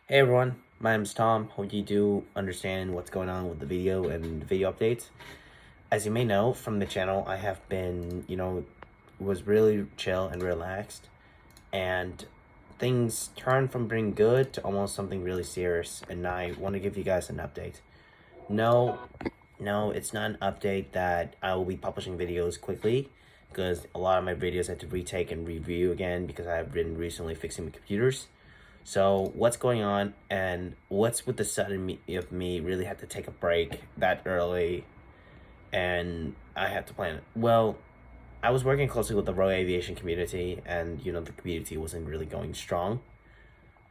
Hey everyone, my name's Tom. Hope you do understand what's going on with the video and video updates. As you may know from the channel, I have been, was really chill and relaxed, and things turned from being good to almost something really serious, and I want to give you guys an update. No, no, it's not an update that I will be publishing videos quickly, because a lot of my videos I had to retake and review again because I've been recently fixing my computers. So what's going on and what's with the sudden of me really had to take a break that early and I had to plan it? Well, I was working closely with the RoAv aviation community and the community wasn't really going strong.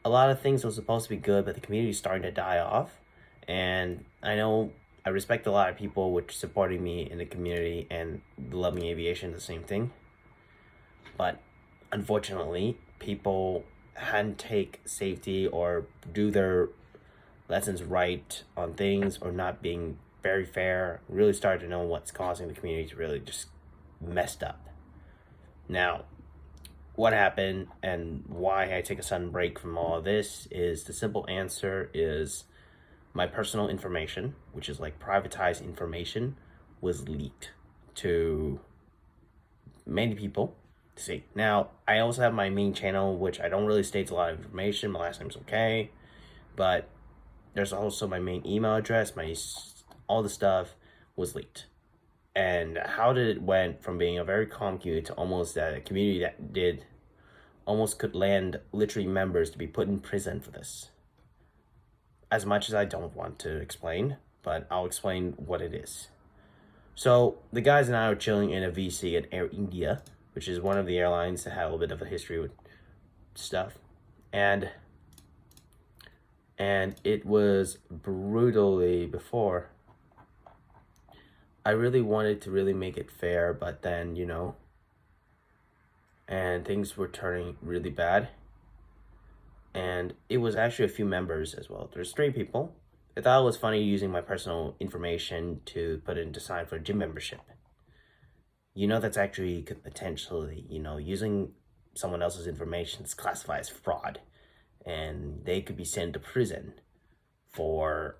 A lot of things were supposed to be good, but the community is starting to die off. And I know I respect a lot of people which supporting me in the community and loving aviation, the same thing. But unfortunately, people hadn't take safety or do their lessons right on things or not being very fair, really started to know what's causing the community to really just messed up. Now, what happened and why I take a sudden break from all of this is the simple answer is my personal information, which is like privatized information, was leaked to many people to see. Now, I also have my main channel, which I don't really state a lot of information. My last name's okay, but there's also my main email address. All the stuff was leaked. And how did it went from being a very calm community to almost a community that did almost could land literally members to be put in prison for this? As much as I don't want to explain, but I'll explain what it is. So the guys and I were chilling in a VC at Air India, which is one of the airlines that had a little bit of a history with stuff. And it was brutally before. I really wanted to really make it fair, but then, and things were turning really bad. And it was actually a few members as well. There's 3 people. I thought it was funny using my personal information to put in to sign for a gym membership. That's actually could potentially, using someone else's information is classified as fraud. And they could be sent to prison for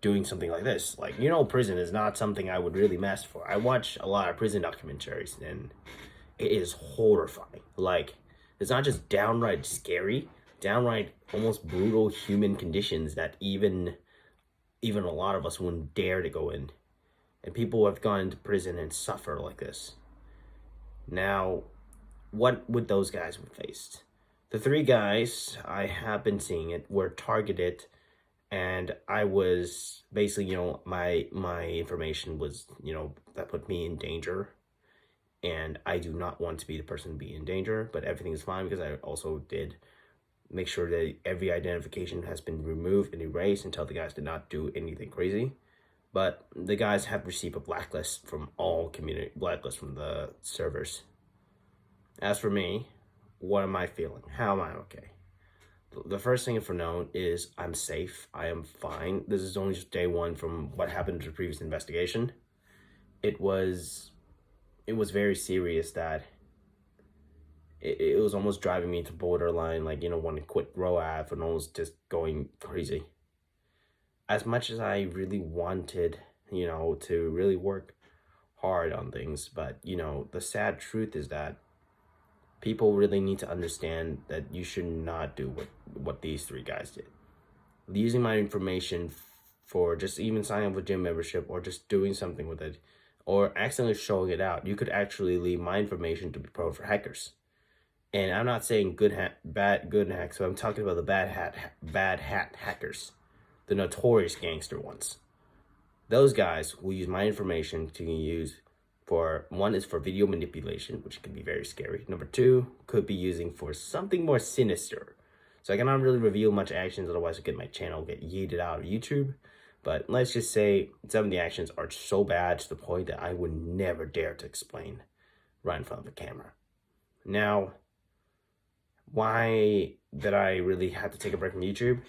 doing something like this. Like, prison is not something I would really mess for. I watch a lot of prison documentaries and it is horrifying. Like, it's not just downright scary, downright almost brutal human conditions that even a lot of us wouldn't dare to go in. And people have gone into prison and suffer like this. Now, what would those guys have faced? The 3 guys, I have been seeing it, were targeted, and I was basically, my information was, that put me in danger. And I do not want to be the person to be in danger, but everything is fine because I also did make sure that every identification has been removed and erased until the guys did not do anything crazy. But the guys have received a blacklist from all community, blacklist from the servers. As for me, what am I feeling? How am I okay? The first thing for known is I'm safe. I am fine. This is only just day 1 from what happened to the previous investigation. It was very serious that it was almost driving me to borderline, like, want to quit RoAv and almost just going crazy. As much as I really wanted, to really work hard on things, but, the sad truth is that people really need to understand that you should not do what these 3 guys did. Using my information for just even signing up for gym membership or just doing something with it or accidentally showing it out, you could actually leave my information to be prone for hackers. And I'm not saying good hacks, so I'm talking about the bad hat hackers, the notorious gangster ones. Those guys will use my information to use for, 1 is for video manipulation, which can be very scary. Number 2 could be using for something more sinister. So I cannot really reveal much actions, otherwise my channel get yeeted out of YouTube. But let's just say some of the actions are so bad to the point that I would never dare to explain right in front of the camera. Now, why did I really have to take a break from YouTube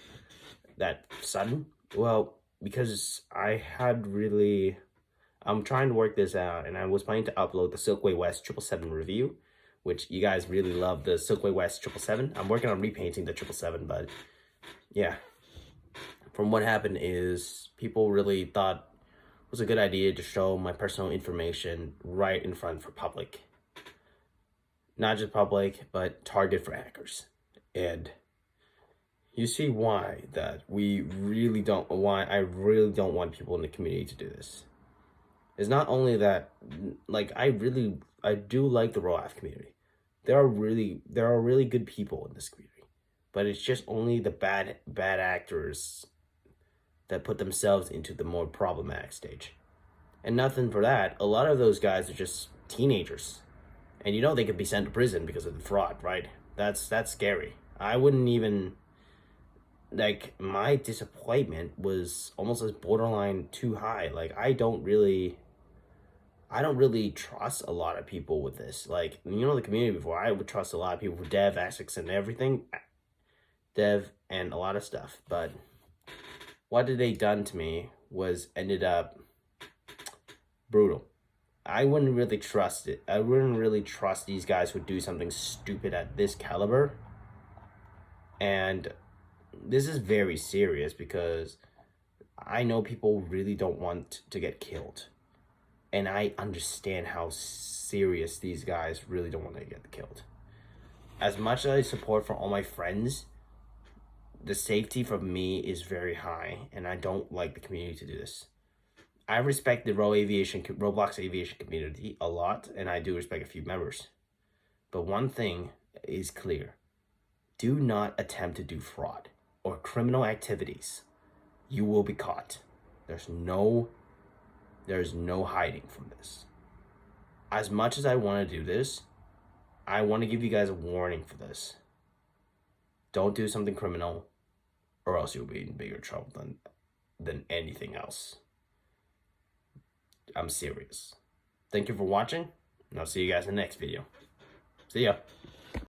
that sudden? Well, because I'm trying to work this out, and I was planning to upload the Silkway West 777 review, which you guys really love the Silkway West 777. I'm working on repainting the 777, but yeah. From what happened is people really thought it was a good idea to show my personal information right in front for public. Not just public, but target for hackers. And you see why I really don't want people in the community to do this. It's not only that, like, I do like the RoAv community. There are really good people in this community, but it's just only the bad actors that put themselves into the more problematic stage. And nothing for that. A lot of those guys are just teenagers, and you know they could be sent to prison because of the fraud, right? That's scary. I wouldn't even, like, my disappointment was almost as borderline too high. Like, I don't really trust a lot of people with this. Like, you know, the community before, I would trust a lot of people for dev, ASICs, and everything. Dev and a lot of stuff. But what did they done to me was ended up brutal. I wouldn't really trust it. I wouldn't really trust these guys who do something stupid at this caliber. And this is very serious because I know people really don't want to get killed. And I understand how serious these guys really don't want to get killed. As much as I support for all my friends, the safety for me is very high, and I don't like the community to do this. I respect the Roblox aviation community a lot, and I do respect a few members. But one thing is clear. Do not attempt to do fraud or criminal activities. You will be caught. There's no hiding from this. As much as I want to do this, I want to give you guys a warning for this. Don't do something criminal, or else you'll be in bigger trouble than anything else. I'm serious. Thank you for watching, and I'll see you guys in the next video. See ya.